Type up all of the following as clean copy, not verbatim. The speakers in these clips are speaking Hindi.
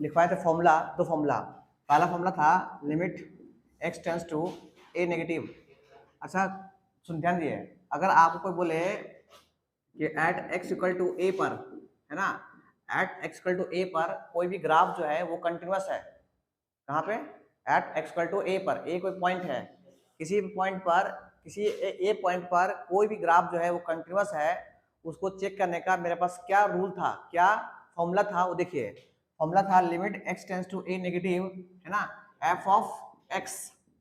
लिखवाए थे फॉर्मूला, दो फॉर्मूला। पहला फॉर्मूला था limit x tends to a negative. अच्छा सुन ध्यान दिए, अगर आपको कोई बोले कि at x equal to a पर, है ना, at x equal to a पर कोई भी ग्राफ जो है वो कंटिन्यूअस है, कहाँ पे, at x equal to a पर, a कोई पॉइंट है, किसी पॉइंट पर, किसी ए पॉइंट पर कोई भी ग्राफ जो है वो कंटिन्यूअस है, उसको चेक करने का मेरे पास क्या रूल था, क्या फॉर्मूला था, वो देखिए। फॉर्मूला था limit x tends to a negative, है ना, f of x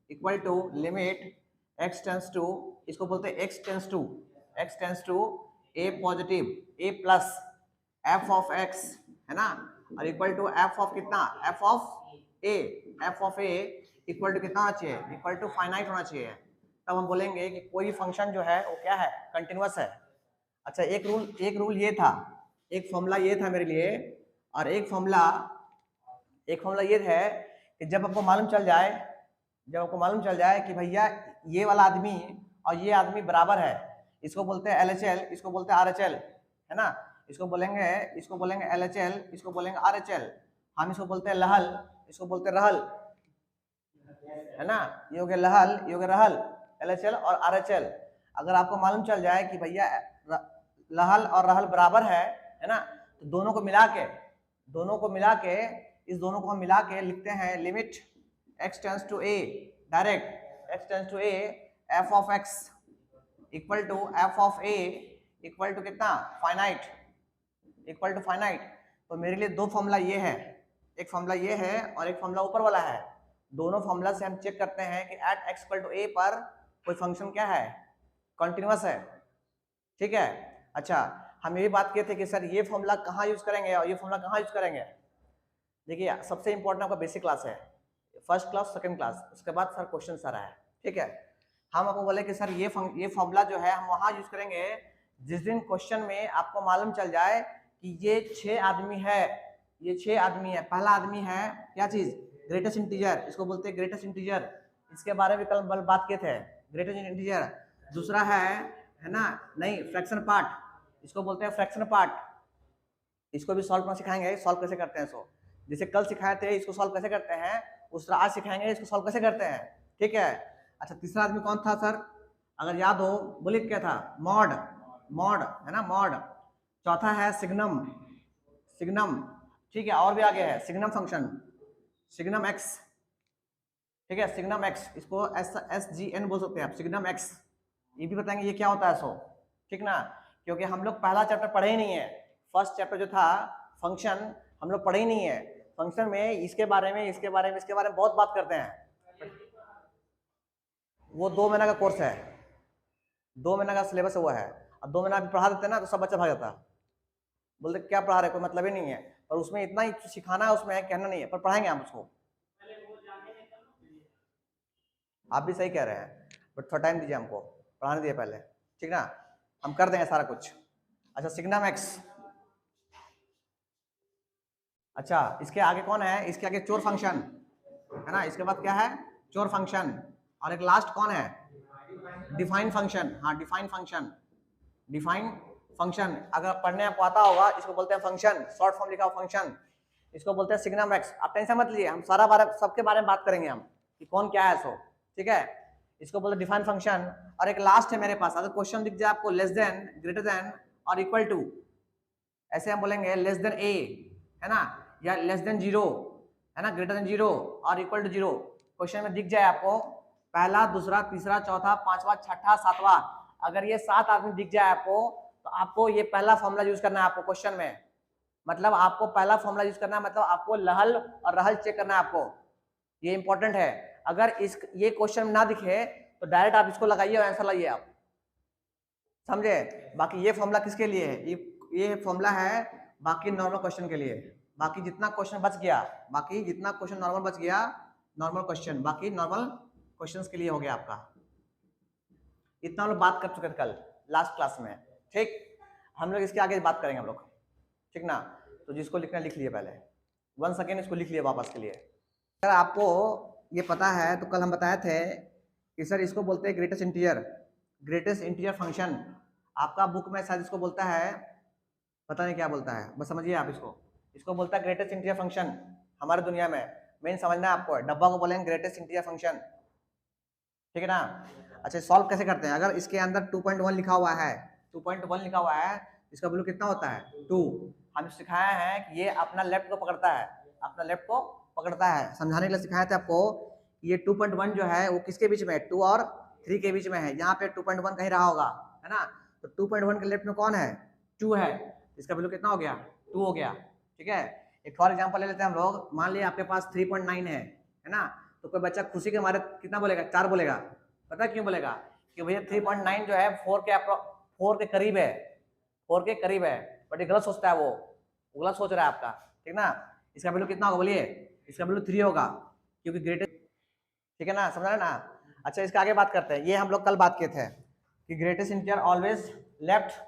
equal to limit x tends to, इसको बोलते हैं x tends to a positive, a plus f of x, है ना, और इक्वल टू f ऑफ कितना, f of a equal to कितना होना चाहिए, इक्वल टू फाइनाइट होना चाहिए। तब हम बोलेंगे कि कोई भी फंक्शन जो है वो क्या है, कंटिन्यूअस है। अच्छा एक रूल ये था, एक फॉर्मूला ये था मेरे लिए, और एक फॉर्मूला ये है कि जब आपको मालूम चल जाए कि भैया ये वाला आदमी और ये आदमी बराबर है, इसको बोलते हैं LHL, इसको बोलते हैं RHL, है ना, इसको बोलेंगे LHL, इसको बोलेंगे RHL, हम इसको बोलते हैं लहल, इसको बोलते हैं रहल, है ना, ये हो गया लहल, ये हो गया रहल, LHL और RHL। अगर आपको मालूम चल जाए कि भैया लहल और रहल बराबर है ना, तो दोनों को मिला के इस दोनों को हम मिला के लिखते हैं limit x tends to a, direct x tends to a, f of x equal to f of a equal to कितना, फाइनाइट, इक्वल टू फाइनाइट। तो मेरे लिए दो फॉर्मूला ये है, एक फॉर्मूला ये है और एक फॉर्मूला ऊपर वाला है। दोनों फॉर्मूला से हम चेक करते हैं कि at x equal to a पर कोई फंक्शन क्या है, कंटिन्यूअस है, ठीक है। अच्छा हम ये भी बात किए थे कि सर ये फॉर्मूला कहाँ यूज करेंगे और ये फॉर्मूला कहाँ यूज करेंगे। देखिए सबसे इंपॉर्टेंट आपका बेसिक क्लास है, फर्स्ट क्लास सेकंड क्लास, उसके बाद सर क्वेश्चन सारा है, ठीक है। हम आपको बोले कि सर ये फॉर्मूला जो है हम वहाँ यूज करेंगे जिस दिन क्वेश्चन में आपको मालूम चल जाए कि ये 6 आदमी है, ये 6 आदमी है। पहला आदमी है क्या चीज, ग्रेटेस्ट इंटीजर, इसको बोलते हैं ग्रेटेस्ट इंटीजर, इसके बारे में कल बात किए थे, ग्रेटेस्ट इंटीजर। दूसरा है ना, नहीं फ्रैक्शन पार्ट, इसको बोलते हैं फ्रैक्शन पार्ट, इसको भी सॉल्व सिखाएंगे, सॉल्व कैसे करते हैं। सो जैसे कल सिखाए थे इसको सॉल्व कैसे करते हैं, उस तरह आज सिखाएंगे इसको सॉल्व कैसे करते हैं, ठीक है। अच्छा तीसरा आदमी कौन था सर, अगर याद हो बोलिए क्या था, मॉड, है ना, मॉड। चौथा है सिग्नम, ठीक है, और भी आगे है सिग्नम फंक्शन, सिग्नम एक्स, ठीक है, सिग्नम एक्स, इसको SGN बोल सकते हैं आप, सिग्नम एक्स। ये भी बताएंगे ये क्या होता है, सो ठीक ना, क्योंकि हम लोग पहला चैप्टर पढ़े ही नहीं है, फर्स्ट चैप्टर जो था फंक्शन हम लोग पढ़े ही नहीं है। फंक्शन में इसके बारे में बहुत बात करते हैं, वो 2 महीना का कोर्स है, 2 महीना का सिलेबस हुआ है, अब 2 महीना भी पढ़ा देते ना तो सब बच्चा भाग जाता, बोलते क्या पढ़ा रहे, कोई मतलब ही नहीं है, और उसमें इतना ही सिखाना है, उसमें कहना नहीं है, पर पढ़ाएंगे हम उसको। आप भी सही कह रहे हैं, बट थोड़ा टाइम दीजिए हमको, पढ़ाने दिए पहले, ठीक ना, हम कर देंगे सारा कुछ। अच्छा सिग्नम एक्स, अच्छा इसके आगे कौन है, इसके आगे चोर फंक्शन, है ना, इसके बाद क्या है, चोर फंक्शन, और एक लास्ट कौन है, डिफाइन फंक्शन, हाँ डिफाइन फंक्शन। अगर पढ़ने आपको आता होगा, इसको बोलते हैं फंक्शन, शॉर्ट फॉर्म लिखा हुआ फंक्शन, इसको बोलते हैं सिग्नम एक्स। आप टेंशन मत लीजिए, हम सबके बारे में बात करेंगे हम कि कौन क्या है, सो ठीक है। इसको बोलते हैं डिफाइन फंक्शन, और एक लास्ट है मेरे पास, अगर क्वेश्चन दिख जाए आपको लेस देन, ग्रेटर देन और इक्वल टू, ऐसे हम बोलेंगे लेस देन a, है ना, या लेस देन 0, है ना, ग्रेटर देन 0 और इक्वल टू 0। क्वेश्चन में दिख जाए आपको पहला, दूसरा, तीसरा, चौथा, पांचवा, छठा, सातवां, अगर ये 7 आदमी दिख जाए आपको, तो आपको ये पहला फॉर्मूला यूज करना है आपको क्वेश्चन में, मतलब आपको पहला फॉर्मूला यूज करना है, मतलब आपको लहल और रहल चेक करना है आपको, ये इंपॉर्टेंट है। अगर ये क्वेश्चन में ना दिखे तो डायरेक्ट आप इसको लगाइए और आंसर लाइए आप, समझे। बाकी ये फॉर्मूला किसके लिए है, ये फॉर्मूला है बाकी नॉर्मल क्वेश्चन के लिए, बाकी जितना क्वेश्चन बच गया, नॉर्मल क्वेश्चन, बाकी नॉर्मल क्वेश्चंस के लिए हो गया आपका। इतना हम लोग बात कर चुके थे कल लास्ट क्लास में, ठीक। हम लोग इसके आगे बात करेंगे हम लोग, ठीक ना। तो जिसको लिखना लिख लिए पहले, 1 सेकेंड इसको लिख लिए वापस के लिए। अगर आपको ये पता है तो कल हम बताए थे कि सर इसको बोलते हैं ग्रेटेस्ट इंटीजर फंक्शन। आपका बुक में शायद इसको बोलता है, पता नहीं क्या बोलता है, बस समझिए आप इसको बोलता है ग्रेटेस्ट इंटीजर फंक्शन, हमारे दुनिया में मेन समझना है आपको, डब्बा को बोलेंगे ग्रेटेस्ट इंटीजर फंक्शन, ठीक है ना। अच्छा सॉल्व कैसे करते हैं, अगर इसके अंदर 2.1 लिखा हुआ है, 2.1 लिखा हुआ है, इसका वैल्यू कितना होता है 2। हम सिखाया है कि ये अपना लेफ्ट को पकड़ता है, अपना लेफ्ट को पकड़ता है, समझाने के लिए सिखाया था आपको। ये 2.1 जो है वो किसके बीच में है, 2 और 3 के बीच में है, यहाँ पे 2.1 कहीं रहा होगा, है ना। तो 2.1 के लेफ्ट में कौन है, 2 है, इसका वैल्यू कितना हो गया 2 हो गया, ठीक है। एक और एग्जांपल ले लेते हैं हम लोग, मान लिया आपके पास 3.9 है ना। तो कोई बच्चा खुशी के मारे कितना बोलेगा, 4 बोलेगा, पता क्यों बोलेगा, कि भैया 3.9 जो है 4 के करीब है, 4 के करीब है, बट ये गलत सोचता है, वो गलत सोच रहा है आपका, ठीक ना। इसका वैल्यू कितना होगा बोलिए, इसका वैल्यू 3 होगा, क्योंकि ग्रेटेस्ट, ठीक है ना, समझ रहे ना। अच्छा इसके आगे बात करते हैं, ये हम लोग कल बात किए थे कि greatest integer always left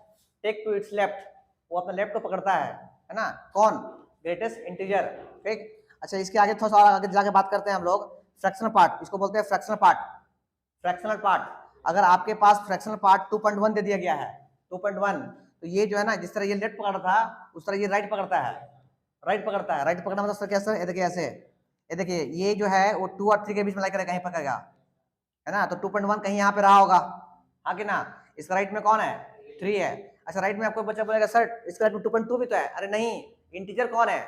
take to its left, वो अपना लेफ्ट को पकड़ता है ना, कौन, ग्रेटेस्ट इंटीजर, ठीक। अच्छा इसके आगे थोड़ा सा आगे जाके बात करते हैं हम लोग फ्रैक्शनल पार्ट, इसको बोलते हैं फ्रैक्शनल पार्ट, फ्रैक्शनल पार्ट। अगर आपके पास फ्रैक्शनल पार्ट 2.1 दे दिया गया है, 2.1, तो ये जो है ना, जिस तरह ये लेफ्ट पकड़ा था उस तरह ये राइट पकड़ता है, राइट पकड़ता है, राइट पकड़ना मतलब कैसे, ये देखिए ऐसे, ये देखिए ये जो है वो 2 और 3 के बीच में लाकर कहीं पकड़ेगा, है ना। तो 2.1 कहीं यहाँ पे रहा होगा, हाँ कि ना। इसका राइट में कौन है, 3 है। अच्छा राइट में आपको बच्चा बोलेगा सर इसका राइट में 2.2 भी तो है, अरे नहीं, इंटीजर कौन है,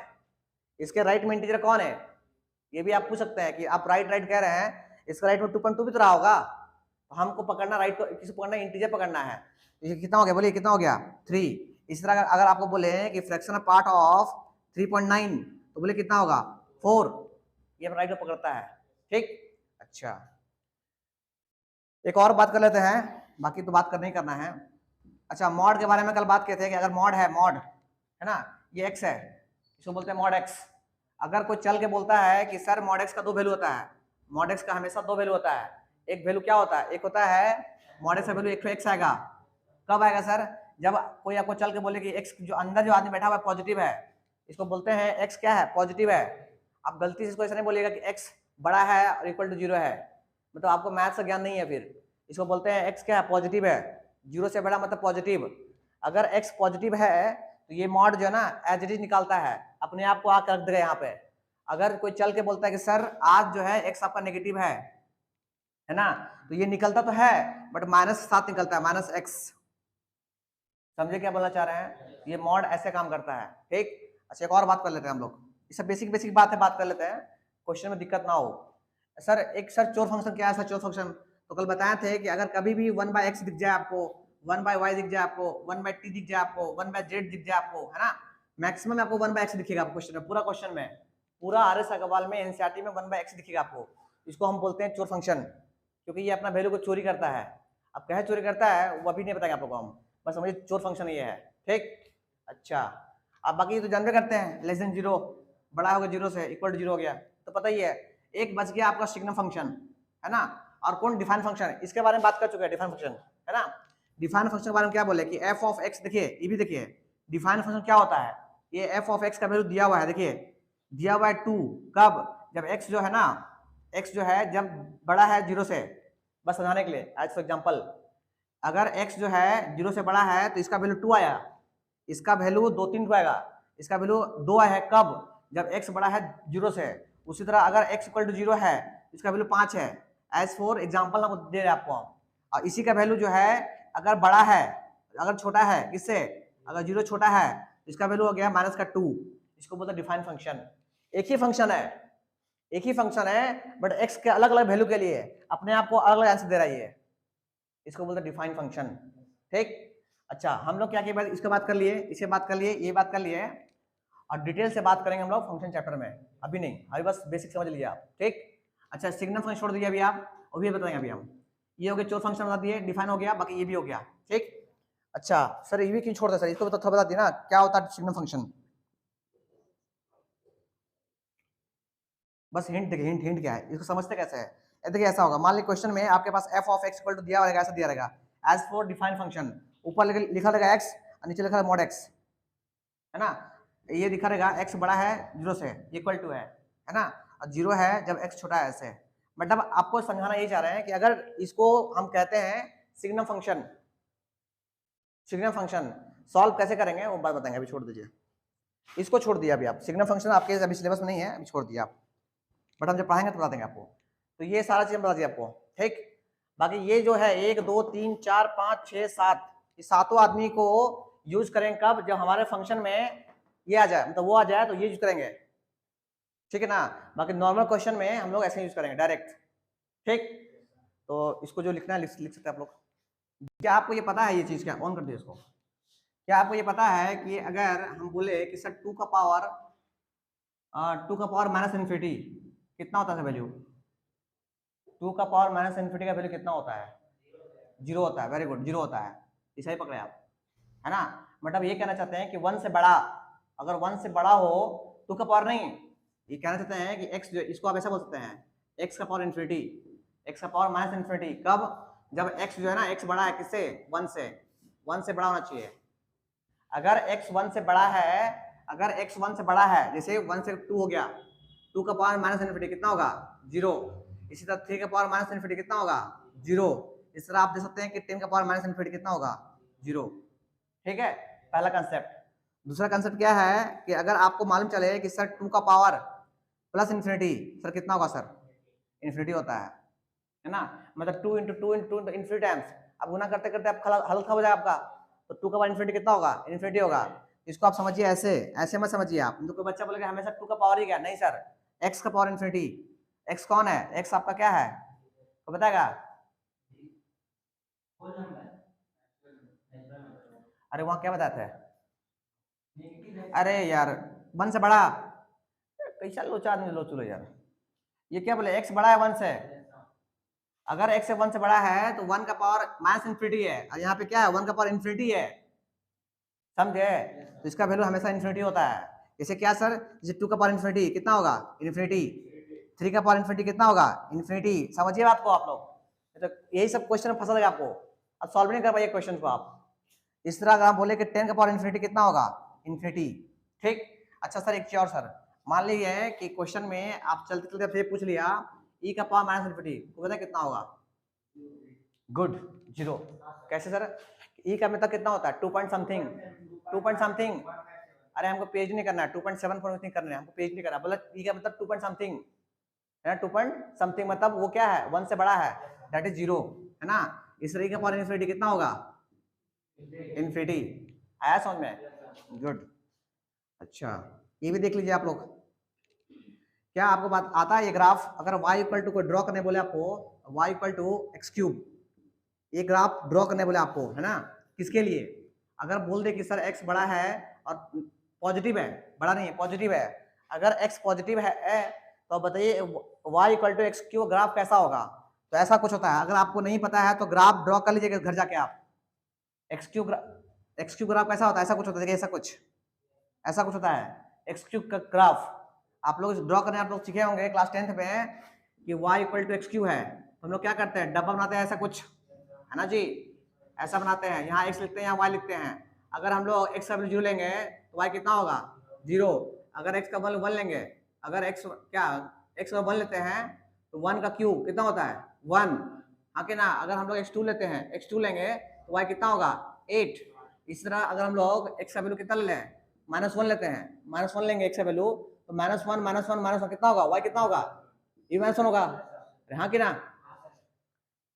इसके राइट में इंटीजर कौन है, ये भी आप पूछ सकते हैं कि आप राइट राइट कह रहे हैं, इसका राइट में 2.2 भी तो रहा होगा, तो हमको पकड़ना राइट को, किसी पकड़ना इंटीजर पकड़ना है। ये कितना हो गया बोलिए, कितना हो गया 3। इस तरह अगर आपको बोले कि फ्रैक्शनल पार्ट ऑफ 3.9 तो बोले कितना होगा 4, ये राइट को पकड़ता है, ठीक। अच्छा एक और बात कर लेते हैं, बाकी तो बात करना ही करना है। अच्छा मॉड के बारे में कल बात किए थे कि अगर मॉड है, मॉड है ना, ये x है, इसको बोलते हैं मॉड x। अगर कोई चल के बोलता है कि सर मॉड x का 2 वैल्यू होता है, मॉड x का हमेशा 2 वैल्यू होता है, एक वैल्यू क्या होता है, एक होता है मॉड x का वैल्यू 1x आएगा, कब आएगा सर, जब कोई आपको चल के बोले कि x जो अंदर जो आदमी बैठा हुआ है पॉजिटिव है, इसको बोलते हैं x क्या है, पॉजिटिव है। आप गलती से इसको ऐसा नहीं बोलिएगा कि x बड़ा है और इक्वल टू 0 है, मतलब आपको मैथ्स का ज्ञान नहीं है, फिर इसको बोलते हैं x क्या है, पॉजिटिव है, 0 से बड़ा मतलब पॉजिटिव। अगर x पॉजिटिव है तो ये मॉड जो है ना एज इट इज निकालता है, अपने आप को आकर रख देगा यहाँ पे। अगर कोई चल के बोलता है कि सर आज जो है x आपका नेगेटिव है ना, तो ये निकलता तो है बट -7 निकलता है, -x। समझे क्या बोलना चाह रहे हैं, ये मॉड ऐसे काम करता है, ठीक। अच्छा एक और बात कर लेते हैं हम लोग, ये सब बेसिक बेसिक बात है, बात कर लेते हैं, क्वेश्चन में दिक्कत ना हो। सर एक सर चोर फंक्शन क्या है, सर चोर फंक्शन तो कल बताए थे कि अगर कभी भी 1/x दिख जाए आपको, 1/y दिख जाए आपको, 1/t दिख जाए आपको, 1/z दिख जाए आपको, है ना, मैक्सिमम आपको 1/x दिखेगा आपको क्वेश्चन में, पूरा क्वेश्चन में, पूरा आरएस अग्रवाल में एनसीईआरटी में 1/x दिखेगा आपको। इसको हम बोलते हैं चोर फंक्शन, क्योंकि ये अपना वैल्यू को चोरी करता है। अब क्या चोरी करता है वो अभी नहीं बताएंगे आप लोग को हम, बस समझिए चोर फंक्शन ये है, ठीक। अच्छा अब बाकी तो जानते करते हैं, लेस देन 0 बड़ा होगा 0 से, इक्वल टू 0 हो गया, तो पता ही है। एक बच गया आपका सिग्नम फंक्शन, है ना, और कौन डिफाइन फंक्शन है, इसके बारे में बात कर चुके हैं, डिफाइन फंक्शन, है ना। डिफाइन फंक्शन के बारे में क्या बोले कि एफ ऑफ एक्स, देखिए ये भी देखिए डिफाइन फंक्शन क्या होता है, ये एफ ऑफ एक्स का वैल्यू दिया हुआ है, देखिए दिया हुआ है 2, कब, जब एक्स जो है ना, एक्स जो है जब बड़ा है 0 से, बस समझाने के लिए एज फॉर एग्जांपल, अगर x जो है 0 से बड़ा है तो इसका वैल्यू 2 आया, इसका वैल्यू 2-3 आएगा, इसका वैल्यू 2 है, कब, जब x बड़ा है 0 से। उसी तरह अगर x इक्वल टू 0 है इसका वैल्यू 5 है, एज फॉर एग्जांपल हम दे रहे हैं आपको। और इसी का वैल्यू जो है अगर बड़ा है, अगर छोटा है किससे, अगर 0 छोटा है इसका वैल्यू हो गया -2, इसको बोलते हैं डिफाइन फंक्शन। एक ही फंक्शन है, एक ही फंक्शन है बट x के अलग अलग वैल्यू के लिए अपने आप को अलग अलग आंसर दे रहा है, इसको बोलते हैं डिफाइन फंक्शन, ठीक। अच्छा हम लोग क्या किया, इसके बात कर लिए, इसे बात कर लिए, ये बात कर लिए, और डिटेल से बात करेंगे हम लोग फंक्शन चैप्टर में, अभी नहीं, अभी बस बेसिक समझ लिया आप, ठीक। अच्छा सिग्नल फंक्शन छोड़ दिया अभी आप, अभी बताएंगे अभी हम, ये हो गया चोर फंक्शन बता दिए, डिफाइन हो गया, बाकी ये भी हो गया, ठीक। अच्छा सर ये भी क्यों छोड़ते सर, इसको थोड़ा बता दिया ना क्या होता है सिग्नल फंक्शन, बस हिंट देखिए, हिंट हिंट क्या है, इसको समझते कैसे है। देखिए ऐसा होगा, मान लीजिए क्वेश्चन में आपके पास f of x equal to दिया रहेगा, ऐसा दिया रहेगा एज फॉर डिफाइन फंक्शन, ऊपर लिखा रहेगा x और नीचे लिखा है मॉड x, है ना, ये लिखा रहेगा x बड़ा है 0 से, इक्वल टू है ना, और 0 है जब x छोटा है, ऐसे। मतलब आपको समझाना यही चाह रहे हैं कि अगर इसको हम कहते हैं signum function, signum function solve कैसे करेंगे वो बात बताएंगे, अभी छोड़ दीजिए। इसको छोड़ दिया अभी आप, सिग्नम फंक्शन आपके अभी सिलेबस में नहीं है, अभी छोड़ दिया आप, बट हम जब पढ़ाएंगे तो बता देंगे आपको। तो ये सारा चीज बता दिया आपको, ठीक। बाकी ये जो है 1 2 3 4 5 6 7, ये सातों आदमी को यूज करेंगे कब, जब हमारे फंक्शन में ये आ जाए, मतलब वो आ जाए तो ये यूज करेंगे, ठीक है ना। बाकी नॉर्मल क्वेश्चन में हम लोग ऐसे यूज करेंगे डायरेक्ट, ठीक। तो इसको जो लिखना है लिख सकते हैं आप लोग। क्या आपको ये पता है ये चीज, क्या ऑन कर दिया इसको, क्या आपको ये पता है कि अगर हम बोले कि सर 2 का पावर माइनस इन्फिनिटी कितना होता है वैल्यू, 2 का पावर माइनस इन्फिनिटी का वैल्यू कितना होता है, 0 होता है। वेरी गुड, 0 होता है, इसे ही पकड़े आप, है ना। मतलब ये कहना चाहते हैं कि 1 से बड़ा, अगर 1 से बड़ा हो 2 का पावर नहीं, ये कहना चाहते हैं कि x जो, इसको आप ऐसा बोल सकते हैं x का पावर इन्फिनिटी, x का पावर माइनस इन्फिनिटी कब, जब x जो है ना x बड़ा है किससे, 1 से, 1 से बड़ा होना चाहिए। अगर x 1 से बड़ा है, अगर x 1 से बड़ा है, जैसे 1 से 2 हो गया, 2 का पावर माइनस इन्फिनिटी कितना होगा, 0। इसी तरह 3 का पावर माइनस इन्फिनिटी कितना होगा, 0। इस तरह आप देख सकते हैं कि 10 का पावर माइनस इन्फिनिटी कितना होगा, 0, ठीक है, पहला कंसेप्ट। दूसरा कंसेप्ट क्या है कि अगर आपको मालूम चले कि सर 2 का पावर प्लस इन्फिनिटी, सर कितना होगा, सर इन्फिनिटी होता है ना। मतलब 2 इंटू टू इन्फिनिटी टाइम्स, अब गुना करते करते आप हल्का हो जाएगा आपका, तो 2 का पावर इन्फिनिटी कितना होगा, इन्फिनिटी होगा। इसको आप समझिए ऐसे, ऐसे मत समझिए आप, तो कोई बच्चा बोलेगा हमेशा 2 का पावर ही क्या, नहीं सर, x का पावर इन्फिनिटी। x कौन है, x आपका क्या है, तो बताएगा, अरे वहां क्या बताते हैं, अरे यार 1 से बड़ा, कैसा लोचा आदमी लो, चलो यार, ये क्या बोले x बड़ा है 1 से, अगर x से 1 से बड़ा है तो 1 का पावर माइनस इन्फिनिटी है, और यहाँ पे क्या है 1 का पावर इन्फिनिटी है, समझे। तो इसका वैल्यू हमेशा इन्फिनिटी होता है। जैसे क्या सर, जैसे 2 का पावर इन्फिनिटी कितना होगा, इन्फिनिटी। 3 का पावर इन्फिनिटी कितना होगा, इन्फिनिटी। समझिए बात को आप लोग, तो यही सब क्वेश्चन में फंसा देगा आपको, अब सॉल्व नहीं कर पाइए क्वेश्चन को आप। इस तरह अगर आप बोले कि 10 का पावर इन्फिनिटी कितना होगा, इन्फिनिटी, ठीक। अच्छा सर एक चीज और सर, मान लीजिए कि क्वेश्चन में आप चलते चलते फिर पूछ लिया e का पावर माइनस इन्फिनिटी, तो पता कितना होगा, गुड, 0। कैसे सर, e का मतलब कितना होता है, 2 पॉइंट समथिंग, 2 पॉइंट समथिंग, अरे हमको पेज नहीं करना है, 2.7 नहीं करना है हमको, पेज नहीं करना, बोला e का मतलब 2 पॉइंट समथिंग है ना, 2 पॉइंट समथिंग मतलब वो क्या है, 1 से बड़ा है, दैट इज 0, है ना। इस तरह का पावर इन्फिनिटी कितना होगा, इन्फिनिटी। आया समझ में, गुड। अच्छा ये भी देख लीजिए आप लोग, क्या आपको बात आता है ये ग्राफ, अगर y इक्वल टू को ड्रॉ करने बोले आपको, y equal to x cube, ये ग्राफ ड्रॉ करने बोले आपको, है ना, किसके लिए, अगर बोल दे कि सर x बड़ा है और पॉजिटिव है, बड़ा नहीं है पॉजिटिव है, अगर x पॉजिटिव है तो बताइए y equal to x cube graph कैसा होगा। तो ऐसा कुछ होता है, अगर आपको नहीं पता है तो ग्राफ ड्रॉ कर लीजिएगा घर जाके आप, एक्स क्यूब ग्राफ कैसा होता है, ऐसा कुछ होता है, ऐसा कुछ होता है एक्स क्यूब का ग्राफ। आप लोग ड्रॉ करने आप लोग सीखे होंगे क्लास 10th में कि y equal to x cube है, तो हम लोग क्या करते हैं, डब्बा बनाते हैं ऐसा कुछ, है ना जी, ऐसा बनाते हैं, यहाँ x लिखते हैं यहाँ y लिखते हैं। अगर हम लोग x का वैल्यू 0 लेंगे तो y कितना होगा, 0। अगर x का वैल्यू 1 लेंगे, अगर x का 1 लेते हैं तो 1 का क्यूब कितना होता है, 1, हाँ कि ना। अगर हम लोग x2 लेते हैं, x2 लेंगे तो y कितना होगा, 8। इस तरह अगर हम लोग x का वैल्यू कितना ले लें, -1 लेते हैं, -1 लेंगे x का वैल्यू, तो -1 कितना होगा, y कितना होगा, ये -1 होगा, हाँ कि ना।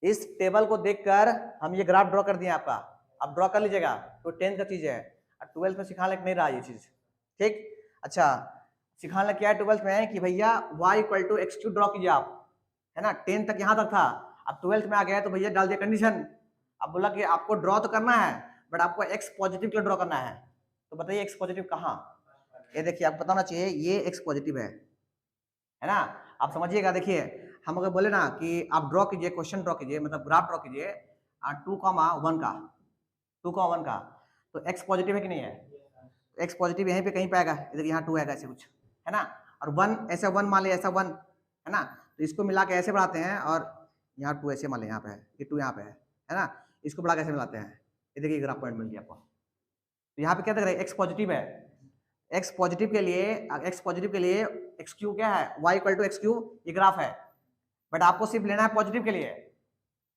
इस टेबल को देखकर हम ये ग्राफ ड्रॉ कर दिए आपका, आप ड्रॉ कर लीजिएगा, तो 10th का चीज है, और 12th में सिखाने नहीं रहा ये चीज, ठीक। अच्छा सिखाने क्या है 12th में कि भैया y equal to x cube draw कीजिए आप, है ना। 10th तक यहाँ तक था, अब 12th में आ गया तो भैया डाल दिया कंडीशन, अब बोला कि आपको ड्रॉ तो करना है बट आपको x पॉजिटिव के ड्रॉ करना है, तो बताइए x पॉजिटिव कहाँ, ये देखिए आपको बताना चाहिए, ये x पॉजिटिव है ना। आप समझिएगा, देखिए हम अगर बोले ना कि आप ड्रॉ कीजिए, क्वेश्चन ड्रॉ कीजिए, मतलब ग्राफ ड्रॉ कीजिए 2,1 का, 2,1 का, तो x पॉजिटिव है कि नहीं है, x पॉजिटिव यहीं पे कहीं पे आएगा, इधर यहाँ 2 आएगा ऐसे कुछ, है ना। और 1 ऐसा 1 मान लिया, ऐसा 1 है ना, तो इसको मिला के ऐसे बढ़ाते हैं, और यहाँ 2 ऐसे मान लिया, यहाँ पे है, ये 2 यहाँ पे है ना, इसको बढ़ा के ऐसे मिलाते हैं, ये देखिए ग्राफ पॉइंट मिल गया आपको। तो यहाँ पे क्या देख रहे हैं, x पॉजिटिव है, x पॉजिटिव के लिए एक्स क्यू क्या है, y equal to x cube, ये ग्राफ है, बट आपको सिर्फ लेना है पॉजिटिव के लिए।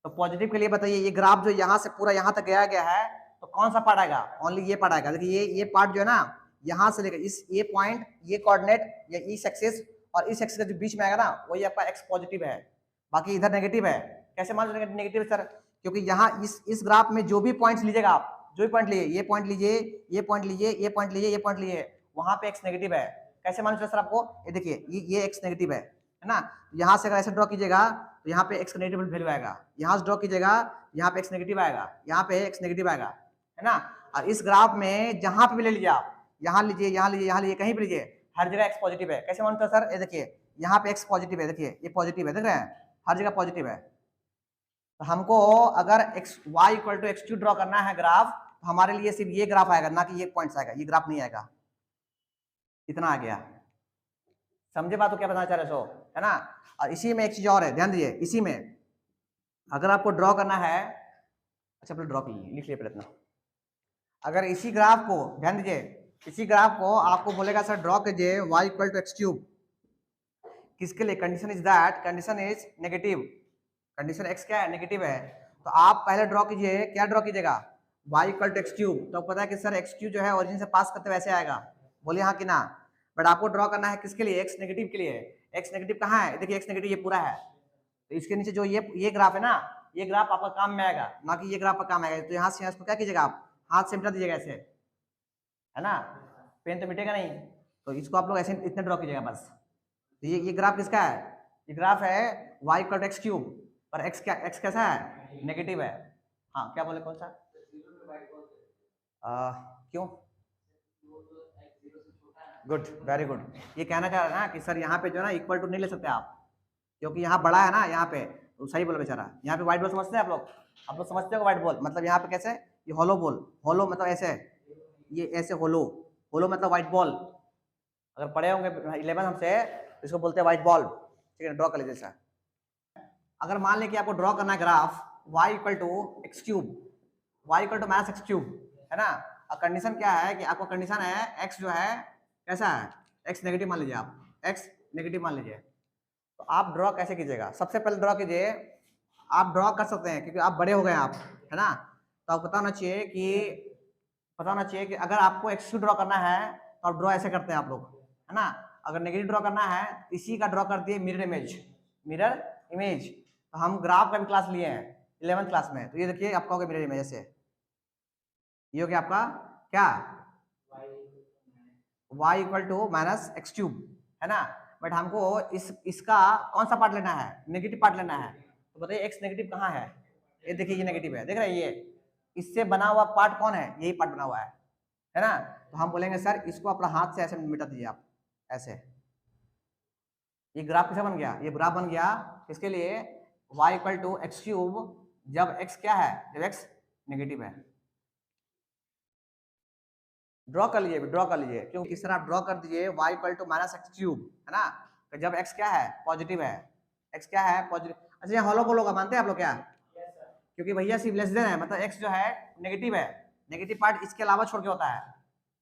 तो पॉजिटिव के लिए बताइए ये ग्राफ जो यहाँ से पूरा यहाँ तक गया है तो कौन सा पार्ट आएगा, ओनली ये पार्ट आएगा। देखिए ये पार्ट जो है ना, यहाँ से लेकर इस ये पॉइंट, ये कोऑर्डिनेट या इस एक्सिस और इस एक्सिस के जो बीच में आएगा ना वही आपका एक्स पॉजिटिव है, बाकी इधर नेगेटिव है। कैसे मान लो नेगेटिव सर? क्योंकि यहाँ इस ग्राफ में जो भी पॉइंट्स लीजिएगा आप, जो भी पॉइंट लीजिए, ये पॉइंट लीजिए, ये पॉइंट लीजिए, ये पॉइंट लीजिए, ये पॉइंट लीजिए, वहां पे एक्स नेगेटिव है। कैसे मान लो सर आपको? ये देखिए ये एक्स नेगेटिव है ना। यहाँ से अगर ऐसे ड्रॉ कीजिएगा तो यहाँ पे एक्स नेगेटिव वैल्यू आएगा, यहाँ से ड्रॉ कीजिएगा यहाँ पे एक्स नेगेटिव आएगा, यहाँ पे एक्स नेगेटिव आएगा, है ना। और इस ग्राफ में जहां पे भी ले लीजिए आप, यहाँ लीजिए, यहाँ लीजिए, यहाँ लीजिए, कहीं भी लीजिए, हर जगह एक्स पॉजिटिव है। कैसे मानते हो सर? ये देखिए यहाँ पे एक्स पॉजिटिव है, देखिए ये पॉजिटिव है, देख रहे हैं, हर जगह पॉजिटिव है। तो हमको अगर x y equal to x draw करना है ग्राफ, तो हमारे लिए सिर्फ ये ग्राफ आएगा, ना कि ये पॉइंट्स आएगा, ये ग्राफ नहीं आएगा। इतना आ गया, समझे बात? तो क्या बताना चाह रहे हो, है ना। और इसी में एक चीज और है, ध्यान दीजिए, इसी में अगर आपको ड्रॉ करना है, अच्छा पहले ड्रॉ लिख लिया पहले इतना। अगर इसी ग्राफ को ध्यान दीजिए, इसी ग्राफ को आपको बोलेगा सर ड्रॉ कीजिए y equal to x cube, किसके लिए? Condition is that condition is negative, condition x क्या है? नेगेटिव है। तो आप पहले ड्रॉ कीजिए, क्या ड्रॉ कीजिएगा? y equal to x cube. तो पता है कि सर एक्स क्यूब जो है ओरिजिन से पास करते वैसे आएगा, बोलिए हाँ कि ना। बट आपको ड्रॉ करना है किसके लिए? एक्स नेगेटिव के लिए। एक्स नेगेटिव कहाँ है? देखिए एक्स नेगेटिव ये पूरा है, तो इसके नीचे जो ये ग्राफ है ना, ये ग्राफ आपका काम में आएगा, ना कि ये ग्राफ का काम आएगा। तो यहाँ से इसको क्या कीजिएगा आप? हाथ से मिटा दीजिएगा ऐसे, है ना, पेन तो मिटेगा नहीं, तो इसको आप लोग ऐसे इतने ड्रॉ कीजिएगा बस। तो ये ग्राफ किसका है? ये ग्राफ है y equal to x cube, पर x कैसा है? नेगेटिव है। हाँ क्या बोले, कौन सा? क्यों? Good, very good. ये कहना चाह रहा है ना कि सर यहाँ पे जो है ना इक्वल टू नहीं ले सकते आप, क्योंकि यहाँ बड़ा है ना, यहाँ पे तो सही बोला बेचारा। यहाँ पे व्हाइट बॉल समझते हैं आप लोग समझते हो व्हाइट बॉल मतलब यहाँ पे कैसे? ये होलो बॉल, होलो मतलब ऐसे, ये ऐसे होलो, होलो मतलब व्हाइट बॉल। अगर पढ़े होंगे 11 हमसे, तो इसको बोलते हैं व्हाइट बॉल। ठीक है, ड्रॉ कर लीजिए सर। अगर मान लें कि आपको ड्रॉ करना है graph y equal to x cube, y equal to minus x cube, है ना। और कंडीशन क्या है कि आपको कंडीशन है x जो है कैसा है? x नेगेटिव मान लीजिए आप, x नेगेटिव मान लीजिए। तो आप ड्रॉ कैसे कीजिएगा? सबसे पहले ड्रॉ कीजिए, आप ड्रॉ कर सकते हैं क्योंकि आप बड़े हो गए आप, है ना। तो आपको पता होना चाहिए कि अगर आपको एक्स क्यूब ड्रॉ करना है तो आप ड्रॉ ऐसे करते हैं आप लोग, है ना। अगर नेगेटिव ड्रॉ करना है इसी का ड्रॉ कर दिए मिरर इमेज। तो हम ग्राफ का भी क्लास लिए हैं 11th क्लास में, तो ये देखिए आपका हो गया मिरर इमेज ऐसे, ये हो गया आपका क्या? y equal to minus x cube, है ना। बट हमको इसका कौन सा पार्ट लेना है? नेगेटिव पार्ट लेना है। तो बताइए एक्स नेगेटिव कहाँ है? ये देखिए ये नेगेटिव है, देख रहे हैं ये, इससे बना हुआ पार्ट कौन है? यही पार्ट बना हुआ है ना। तो हम बोलेंगे सर इसको अपना हाथ से ऐसे मिटा दीजिए आप ऐसे। ये ग्राफ कैसा बन गया? ये ग्राफ बन गया किसके लिए? y equal to x cube जब x क्या है? जब x नेगेटिव है। ड्रॉ कर लीजिए क्योंकि सर आप ड्रॉ कर दीजिए y equal to minus x cube, है ना। तो जब x क्या है? पॉजिटिव है, x क्या है? पॉजिटिव। अच्छा यहाँ हॉलो बोलोगा, मानते हैं आप लोग क्या? क्योंकि भैया सिर्फ लेस देन है, मतलब x जो है नेगेटिव है, नेगेटिव पार्ट इसके अलावा छोड़ के होता है,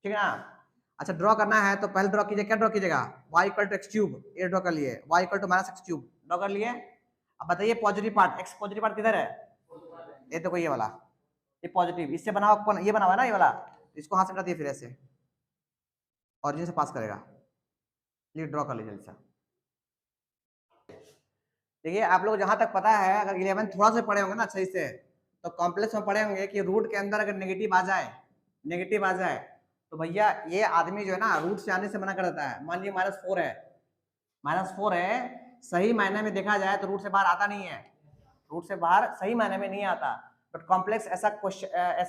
ठीक है ना। अच्छा ड्रॉ करना है तो पहले ड्रॉ कीजिए, क्या ड्रॉ कीजिएगा? y equal to x cube, ये ड्रॉ कर लिए, y equal to minus x cube draw कर लिए। अब बताइए positive part, x positive part किधर है? ये तो कोई ये वाला, ये पॉजिटिव, इससे बना हुआ ये बना हुआ है ना ये वाला, इसको हाथ से हटा दिए, फिर ऐसे ऑरिजिन से पास करेगा। ये ड्रॉ कर लीजिए जल्दी। देखिए आप लोग जहां तक पता है, अगर 11 थोड़ा सा पढ़े होंगे ना सही से, तो कॉम्प्लेक्स में पढ़े होंगे कि रूट के अंदर अगर नेगेटिव आ जाए तो भैया ये आदमी जो है ना रूट से आने से मना कर देता है। मान लीजिए -4 है, सही मायने में देखा जाए तो रूट से बाहर आता नहीं है, रूट से बाहर सही मायने में नहीं आता। बट कॉम्प्लेक्स ऐसा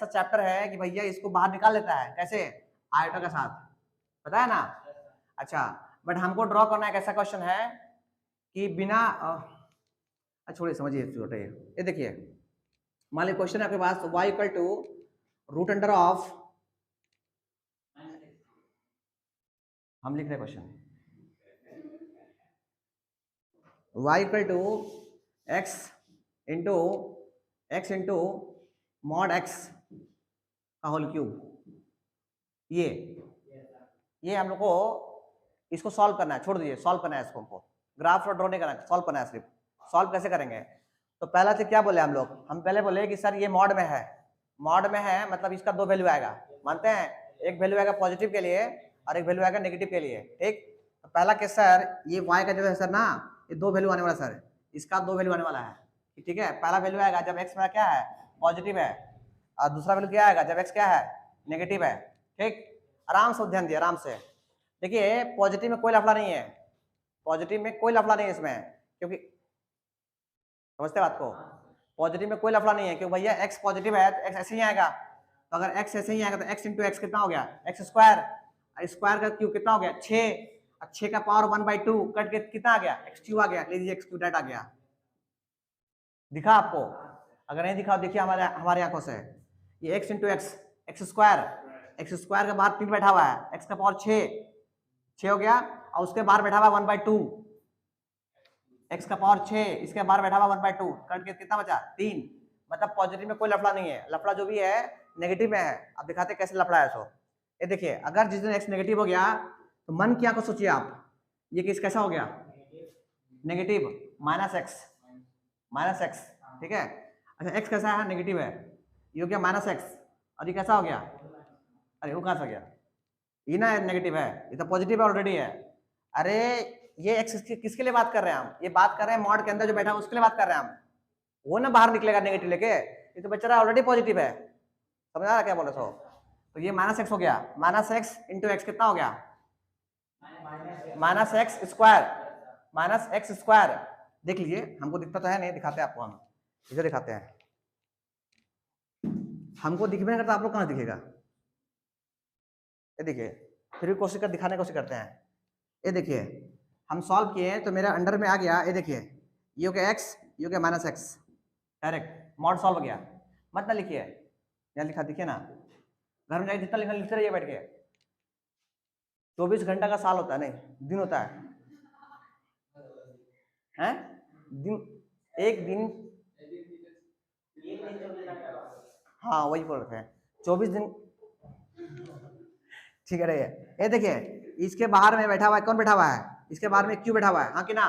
चैप्टर है कि भैया इसको बाहर निकाल लेता है, कैसे? आयोटा के साथ, पता है ना। अच्छा बट हमको ड्रॉ करना एक ऐसा क्वेश्चन है कि बिना छोड़िए, समझिए छोटे, ये देखिए मान लीजिए क्वेश्चन है आपके पास y equal to root under of, हम लिख रहे हैं question y equal to x into mod x का होल क्यूब। ये हम लोग को इसको सॉल्व करना है, छोड़ दीजिए, सॉल्व करना है इसको, हमको ग्राफ ड्रॉ नहीं करना है, सॉल्व करना है सिर्फ। सॉल्व कैसे करेंगे? तो पहला से क्या बोले हम लोग? हम पहले बोले कि सर ये मॉड में है मतलब इसका 2 वैल्यू आएगा, मानते हैं? एक वैल्यू आएगा पॉजिटिव के लिए और एक वैल्यू आएगा नेगेटिव के लिए, ठीक। तो पहला केस सर, ये y का जो है सर ना, ये 2 वैल्यू आने वाला सर, इसका 2 वैल्यू आने वाला है, ठीक है। पहला वैल्यू आएगा जब x मेरा क्या है, पॉजिटिव है, और दूसरा वैल्यू क्या आएगा जब x क्या है, नेगेटिव है, ठीक। आराम से ध्यान दिए, आराम से देखिए, पॉजिटिव में कोई लफड़ा नहीं है, पॉजिटिव में कोई लफड़ा नहीं है इसमें, क्योंकि समझते बात को, पॉजिटिव में कोई लफड़ा नहीं है, क्योंकि भैया x पॉजिटिव है तो x ऐसे ही आएगा, तो अगर x ऐसे ही आएगा तो x इंटू एक्स कितना हो गया, x स्क्वायर, स्क्वायर का क्यूब कितना हो गया 6, 6 का पावर 1/2 कट के कितना आ गया, x क्यूब आ गया, ले लीजिए x क्यूब डायरेक्ट आ गया। दिखा आपको? अगर नहीं दिखा देखिए हमारे आंखों से, ये x into x, x square के बाहर 3 बैठा हुआ है, x का पावर 6 हो गया, और उसके बाहर बैठा हुआ 1/2, x का पावर 6, इसके बाहर बैठा हुआ 1/2 कट के कितना बचा 3। मतलब पॉजिटिव में कोई लफड़ा नहीं है, लफड़ा जो भी है नेगेटिव में है। अब दिखाते कैसे लफड़ा है। सो ये देखिए, अगर जिस दिन x नेगेटिव हो गया तो मन की आंखों सोचिए आप, ये किस कैसा हो गया, नेगेटिव, माइनस एक्स, ठीक है। अच्छा x कैसा है, नेगेटिव है, ये हो गया -x, और ये कैसा हो गया, अरे वो कहां से हो गया, ये ना नेगेटिव है, ये तो पॉजिटिव है ऑलरेडी है। अरे ये x किसके लिए बात कर रहे हैं हम, ये बात कर रहे हैं मॉड के अंदर जो बैठा है उसके लिए बात कर रहे हैं हम, वो ना बाहर निकलेगा नेगेटिव लेके, ये तो बेचारा ऑलरेडी पॉजिटिव है। समझ आ रहा क्या बोले तो ये -x हो गया, -x इंटू एक्स कितना हो गया, -x स्क्वायर। देख लीजिए, हमको दिखता तो है नहीं, दिखाते हैं आपको, हम इधर दिखाते हैं, हमको दिख भी नहीं करता, आप लोग कहां दिखेगा। ये देखिए, फिर भी कोशिश कर दिखाने की कोशिश करते हैं। ये देखिए, हम सॉल्व किए तो मेरा अंडर में आ गया, ये देखिए, ये हो गया x, ये हो गया -x, डायरेक्ट मॉड सॉल्व हो गया। मत ना लिखिए, यहाँ लिखा दिखिए ना, घर में जाके जितना लिखना लिखते रहिए बैठ के। 24 घंटा का साल होता है, नहीं दिन होता है, हैं दिन, एक दिन, हाँ वही बोल रहे थे 24 दिन, ठीक है। रहिए, ये देखिए, इसके बाहर में बैठा हुआ है, कौन बैठा हुआ है, इसके बाहर में क्यू बैठा हुआ है, हाँ कि ना।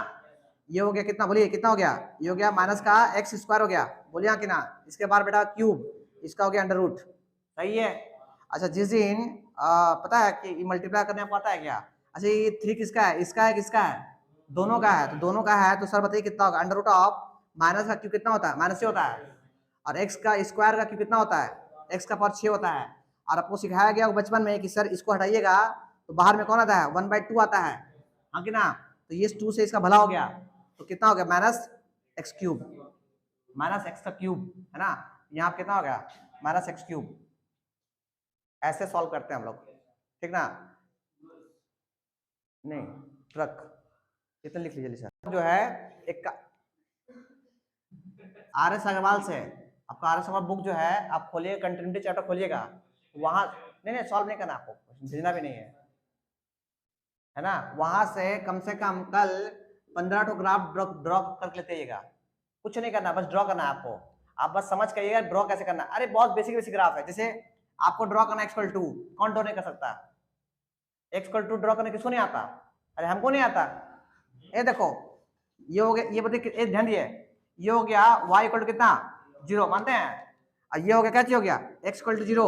ये हो गया कितना, बोलिए कितना हो गया, ये हो गया माइनस का x स्क्वायर हो गया, बोलिए हाँ कि ना। इसके बाहर बैठा क्यूब, इसका हो गया अंडर रूट, सही है। अच्छा, जिस दिन पता है कि मल्टीप्लाई करने आपको आता है क्या, अच्छा ये 3 किसका है, इसका है किसका है, दोनों का है, तो दोनों का है तो सर बताइए कितना होगा, अंडर रूट ऑफ माइनस का क्यूब कितना होता है, माइनस से होता है, और x का स्क्वायर का क्यूब कितना होता है, x का पावर 6 होता है। और आपको सिखाया गया बचपन में कि सर इसको हटाइएगा तो बाहर में कौन आता है, 1/2 आता है, हाँ कि ना। तो ये 2 से इसका भला हो गया, तो कितना हो गया, -x क्यूब, -x का क्यूब है ना, यहाँ कितना हो गया, -x क्यूब। ऐसे सॉल्व करते हैं हम लोग, ठीक ना। नहीं ट्रक, इतना लिख लीजिए सर। जो है एक RS अग्रवाल से, आपका RS अग्रवाल बुक जो है आप खोलिए, कंटिन्यूटी चैप्टर खोलिएगा, वहां नहीं सॉल्व नहीं करना, आपको भेजना भी नहीं है ना। वहां से कम कल 15 ठो ग्राफ ड्रॉ कर लेते आइएगा, कुछ नहीं करना, बस ड्रॉ करना है आपको, आप बस समझ करिएगा ड्रॉ कैसे करना। अरे बहुत बेसिक ग्राफ है, जैसे आपको ड्रॉ करना x=2, कौन ड्रॉ नहीं कर सकता, x=2 ड्रॉ करने किसको नहीं आता, अरे हमको नहीं आता। ये देखो, ये हो गया, ये बताइए ध्यान दिए, ये हो गया y कितना 0, मानते हैं, और ये हो गया क्या चीज हो गया, x=0।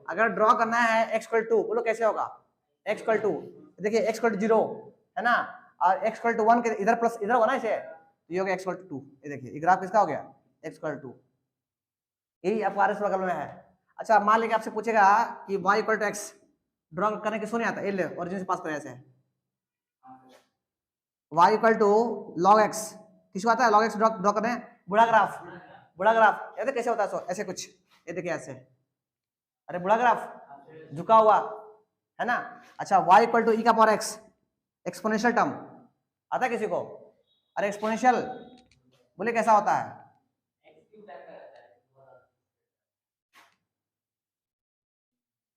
अगर ड्रॉ करना है x=2, बोलो कैसे होगा, x=2, देखिए x=0 है ना, और x=1 के इधर प्लस इधर होगा ना इसे, तो ये हो गया x=2। ये देखिए, ये ग्राफ किसका हो गया, x=2, यही आपको RS बगल में है। अच्छा, मान लीजिए आपसे पूछेगा कि y=x ड्रॉ करने किसको नहीं आता, ये ले ओरिजिन से पास करें ऐसे, y=log x, किसको आता है log x ड्रॉ करने, बड़ा ग्राफ ऐसे कैसे होता है, सो ऐसे कुछ, ये देखिए ऐसे, अरे बड़ा ग्राफ झुका हुआ है ना। अच्छा, y=e⁻x, एक्सपोनेंशियल टर्म आता है किसी को, अरे एक्सपोनेंशियल बोले कैसा होता है,